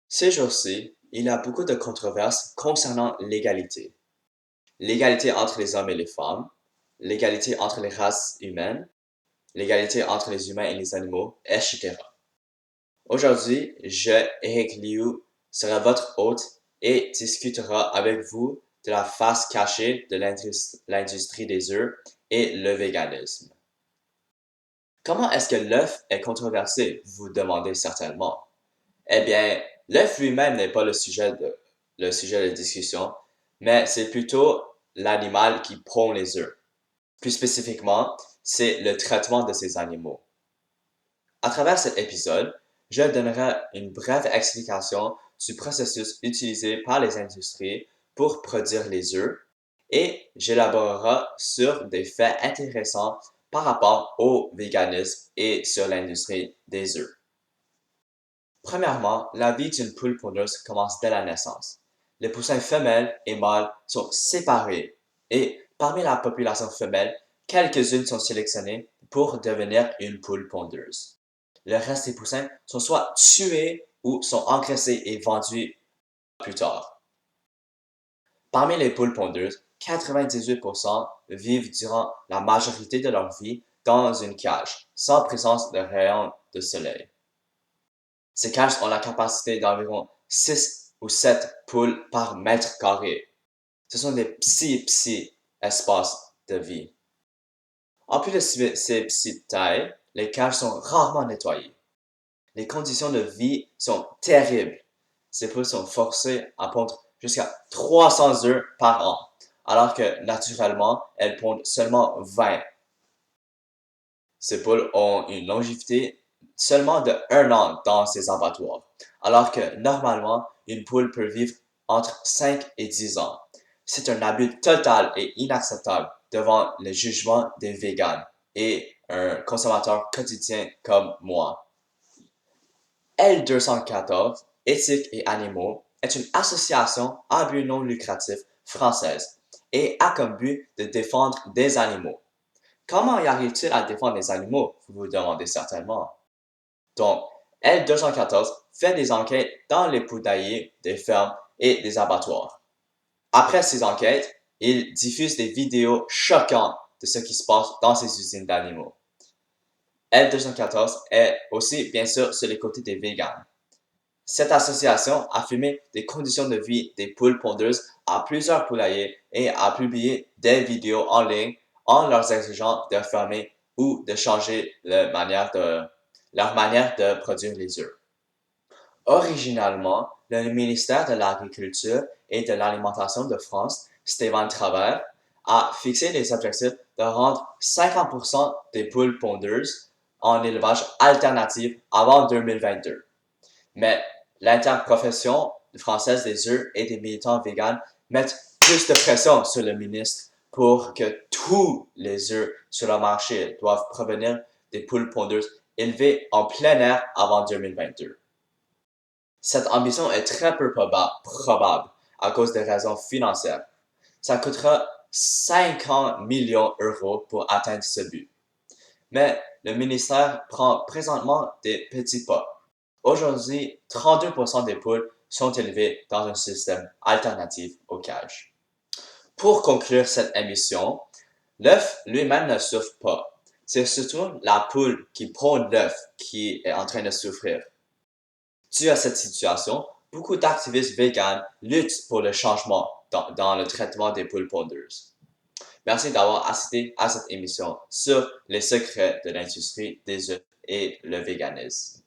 Ces jours-ci, il y a beaucoup de controverses concernant l'égalité. L'égalité entre les hommes et les femmes, l'égalité entre les races humaines, l'égalité entre les humains et les animaux, etc. Aujourd'hui, je, Eric Liu, serai votre hôte et discutera avec vous de la face cachée de l'industrie des œufs et le véganisme. Comment est-ce que l'œuf est controversé, vous vous demandez certainement? Eh bien, l'œuf lui-même n'est pas le sujet de discussion, mais c'est plutôt l'animal qui pond les œufs. Plus spécifiquement, c'est le traitement de ces animaux. À travers cet épisode, je donnerai une brève explication du processus utilisé par les industries pour produire les œufs et j'élaborerai sur des faits intéressants par rapport au véganisme et sur l'industrie des œufs. Premièrement, la vie d'une poule pondeuse commence dès la naissance. Les poussins femelles et mâles sont séparés et parmi la population femelle, quelques-unes sont sélectionnées pour devenir une poule pondeuse. Le reste des poussins sont soit tués ou sont engraissés et vendus plus tard. Parmi les poules pondeuses, 98% vivent durant la majorité de leur vie dans une cage, sans présence de rayons de soleil. Ces cages ont la capacité d'environ 6 ou 7 poules par mètre carré. Ce sont des petits espaces de vie. En plus de ces petites tailles, les cages sont rarement nettoyées. Les conditions de vie sont terribles. Ces poules sont forcées à pondre jusqu'à 300 œufs par an, alors que naturellement, elles pondent seulement 20. Ces poules ont une longévité seulement de 1 an dans ces abattoirs, alors que normalement, une poule peut vivre entre 5 et 10 ans. C'est un abus total et inacceptable devant le jugement des véganes et un consommateur quotidien comme moi. L214, Éthique et animaux, est une association à but non lucratif française et a comme but de défendre des animaux. Comment y arrive-t-il à défendre les animaux, vous vous demandez certainement. Donc, L214 fait des enquêtes dans les poulaillers des fermes et des abattoirs. Après ces enquêtes, il diffuse des vidéos choquantes de ce qui se passe dans ces usines d'animaux. L214 est aussi bien sûr sur les côtés des véganes. Cette association a filmé des conditions de vie des poules pondeuses à plusieurs poulaillers et a publié des vidéos en ligne en leur exigeant de fermer ou de changer leur manière de produire les œufs. Originalement, le ministère de l'Agriculture et de l'Alimentation de France, Stéphane Travert, a fixé les objectifs de rendre 50% des poules pondeuses en élevage alternatif avant 2022. Mais l'interprofession française des œufs et des militants véganes mettent plus de pression sur le ministre pour que tous les œufs sur le marché doivent provenir des poules pondeuses élevées en plein air avant 2022. Cette ambition est très peu probable à cause des raisons financières. Ça coûtera 50 millions d'euros pour atteindre ce but. Mais le ministère prend présentement des petits pas. Aujourd'hui, 32% des poules sont élevées dans un système alternatif aux cages. Pour conclure cette émission, l'œuf lui-même ne souffre pas. C'est surtout la poule qui pond l'œuf qui est en train de souffrir. Dû à cette situation, beaucoup d'activistes véganes luttent pour le changement dans le traitement des poules pondeuses. Merci d'avoir assisté à cette émission sur les secrets de l'industrie des œufs et le véganisme.